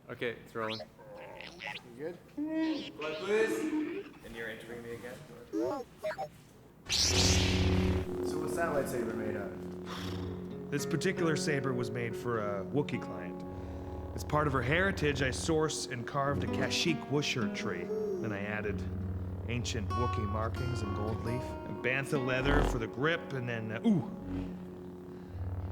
Okay, it's rolling. You good? Blood, please. And you're entering me again? So what's that lightsaber made out of? This particular saber was made for a Wookiee client. As part of her heritage, I sourced and carved a Kashyyyk Wusher tree. Then I added ancient Wookiee markings in gold leaf, and bantha leather for the grip, and then,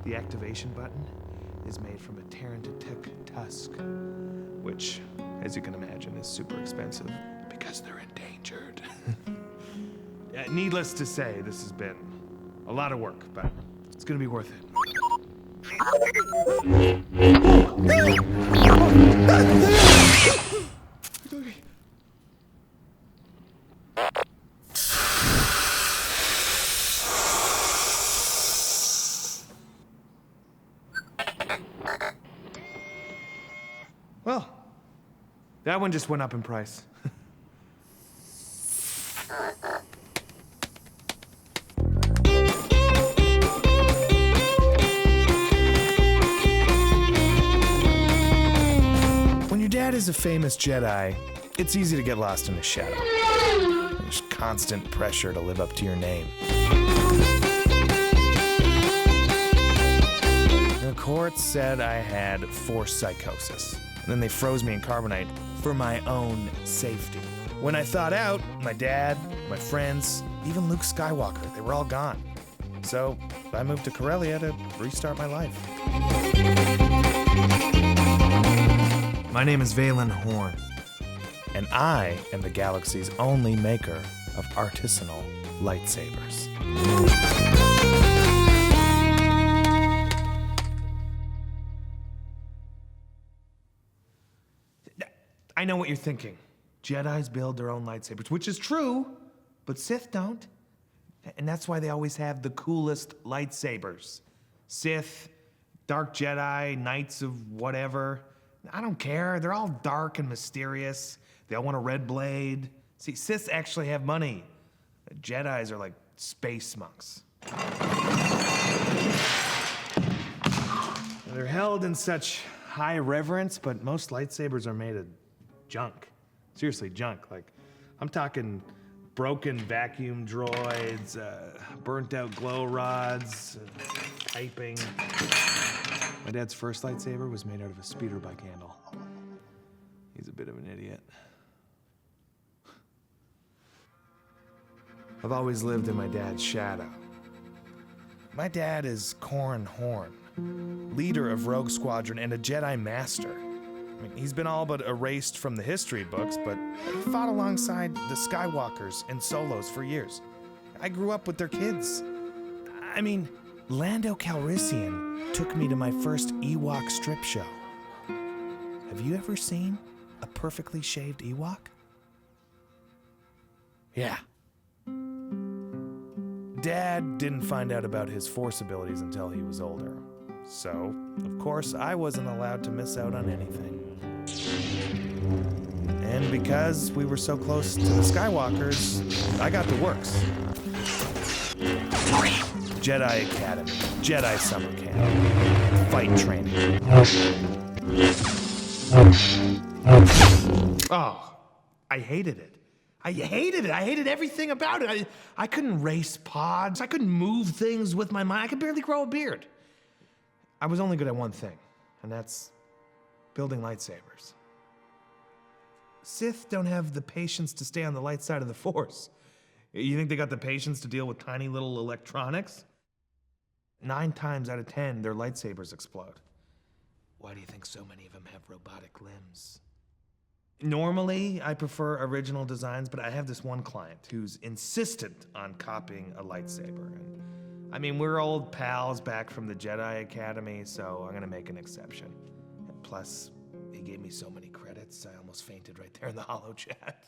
the activation button is made from a Terrantatuck tusk, which, as you can imagine, is super expensive because they're endangered. Needless to say, this has been a lot of work, but it's gonna be worth it. Well, that one just went up in price. When your dad is a famous Jedi, it's easy to get lost in his shadow. There's constant pressure to live up to your name. The court said I had force psychosis. And then they froze me in carbonite for my own safety. When I thawed out, my dad, my friends, even Luke Skywalker, they were all gone. So I moved to Corellia to restart my life. My name is Valin Horn, and I am the galaxy's only maker of artisanal lightsabers. I know what you're thinking. Jedis build their own lightsabers, which is true, but Sith don't. And that's why they always have the coolest lightsabers. Sith, Dark Jedi, Knights of whatever. I don't care. They're all dark and mysterious. They all want a red blade. See, Siths actually have money. Jedis are like space monks. They're held in such high reverence, but most lightsabers are made of junk. Seriously, junk. Like, I'm talking broken vacuum droids, burnt out glow rods, piping. My dad's first lightsaber was made out of a speeder bike handle. He's a bit of an idiot. I've always lived in my dad's shadow. My dad is Valin Horn, leader of Rogue Squadron and a Jedi Master. I mean, he's been all but erased from the history books, but he fought alongside the Skywalkers and Solos for years. I grew up with their kids. I mean, Lando Calrissian took me to my first Ewok strip show. Have you ever seen a perfectly shaved Ewok? Yeah. Dad didn't find out about his Force abilities until he was older. So, of course, I wasn't allowed to miss out on anything. And because we were so close to the Skywalkers, I got the works. Jedi Academy, Jedi Summer Camp, fight training. Oh, I hated it. I hated it. I hated everything about it. I couldn't race pods. I couldn't move things with my mind. I could barely grow a beard. I was only good at one thing, and that's building lightsabers. Sith don't have the patience to stay on the light side of the Force. You think they got the patience to deal with tiny little electronics? 9 times out of 10, their lightsabers explode. Why do you think so many of them have robotic limbs? Normally, I prefer original designs, but I have this one client who's insistent on copying a lightsaber. And, I mean, we're old pals back from the Jedi Academy, so I'm gonna make an exception. And plus, he gave me so many credits, I almost fainted right there in the holo chat.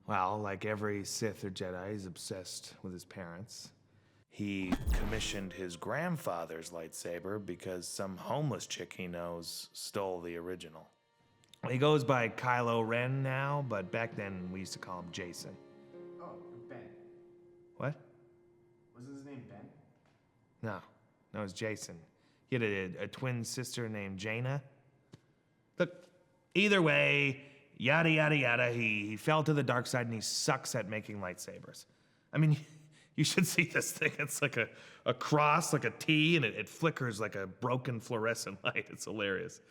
Well, like every Sith or Jedi, he's obsessed with his parents. He commissioned his grandfather's lightsaber because some homeless chick he knows stole the original. He goes by Kylo Ren now, but back then we used to call him Jason. Oh, Ben. What? Wasn't his name Ben? No, it's Jason. He had a twin sister named Jaina. Look, either way, yada, yada, yada, he fell to the dark side and he sucks at making lightsabers. I mean, you should see this thing. It's like a cross, like a T, and it flickers like a broken fluorescent light. It's hilarious.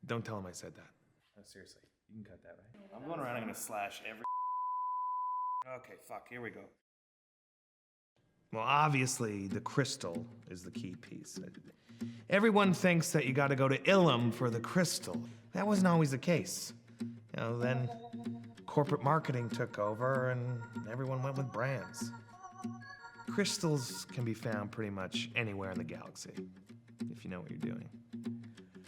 Don't tell him I said that. No, seriously, you can cut that, right? I'm going around, I'm gonna slash every... Okay, fuck, here we go. Well, obviously, the crystal is the key piece. Everyone thinks that you gotta go to Ilum for the crystal. That wasn't always the case. Then corporate marketing took over and everyone went with brands. Crystals can be found pretty much anywhere in the galaxy, if you know what you're doing.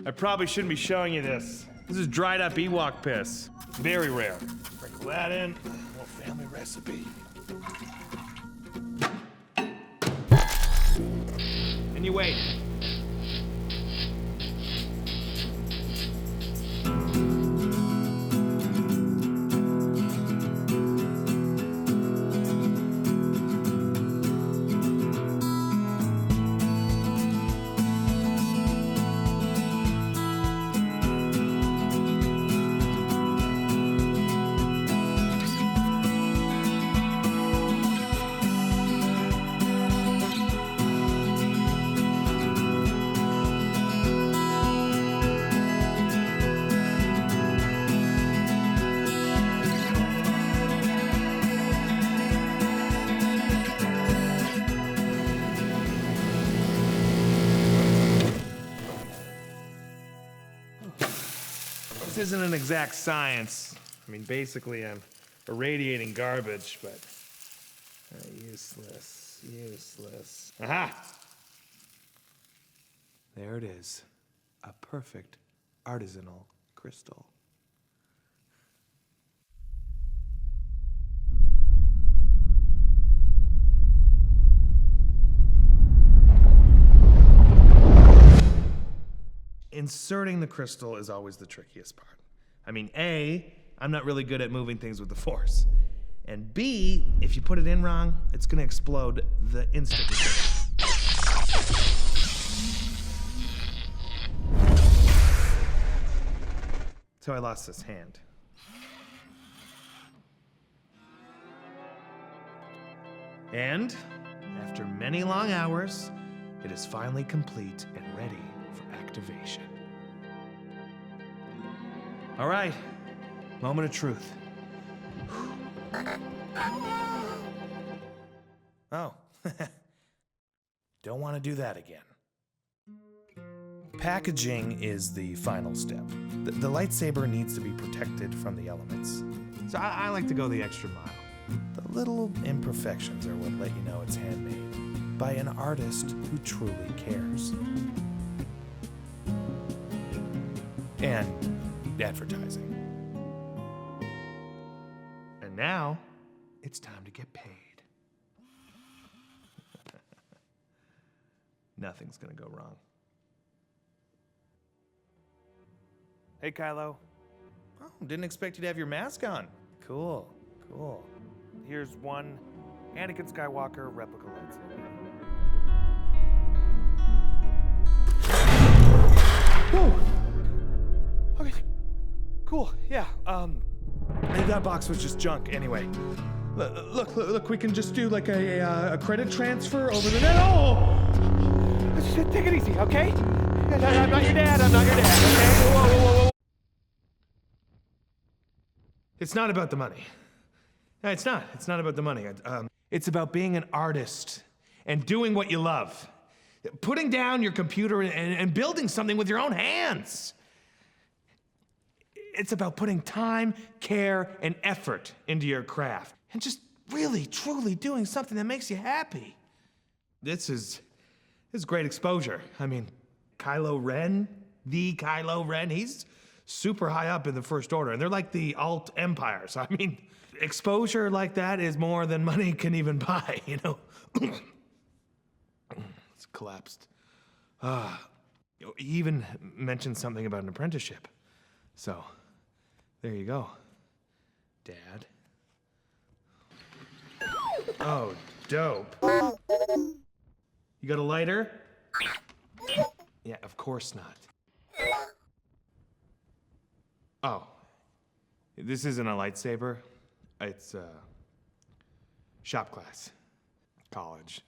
I probably shouldn't be showing you this. This is dried up Ewok piss. Very rare. Sprinkle that in. A little family recipe. And you wait. This isn't an exact science. I mean, basically, I'm irradiating garbage, but useless. Aha! There it is. A perfect artisanal crystal. Inserting the crystal is always the trickiest part. I mean, A, I'm not really good at moving things with the Force. And B, if you put it in wrong, it's gonna explode the instant you put it. So I lost this hand. And, after many long hours, it is finally complete and ready for activation. All right, moment of truth. Oh, don't want to do that again. Packaging is the final step. The lightsaber needs to be protected from the elements. So I like to go the extra mile. The little imperfections are what let you know it's handmade by an artist who truly cares. And advertising. And now, it's time to get paid. Nothing's gonna go wrong. Hey, Kylo. Oh, didn't expect you to have your mask on. Cool. Here's one Anakin Skywalker replica lightsaber. Whoa! Okay, cool, yeah, that box was just junk anyway. Look, we can just do like a credit transfer over the net. Oh! Take it easy, okay? I'm not your dad, okay? Whoa. It's not about the money. No, it's not about the money. It's about being an artist and doing what you love. Putting down your computer and building something with your own hands. It's about putting time, care, and effort into your craft. And just really, truly doing something that makes you happy. This is great exposure. I mean, Kylo Ren, he's super high up in the First Order, and they're like the alt empire. So, I mean, exposure like that is more than money can even buy, you know? It's collapsed. He even mentioned something about an apprenticeship. So, there you go, Dad. Oh, dope. You got a lighter? Yeah, of course not. Oh. This isn't a lightsaber. It's shop class. College.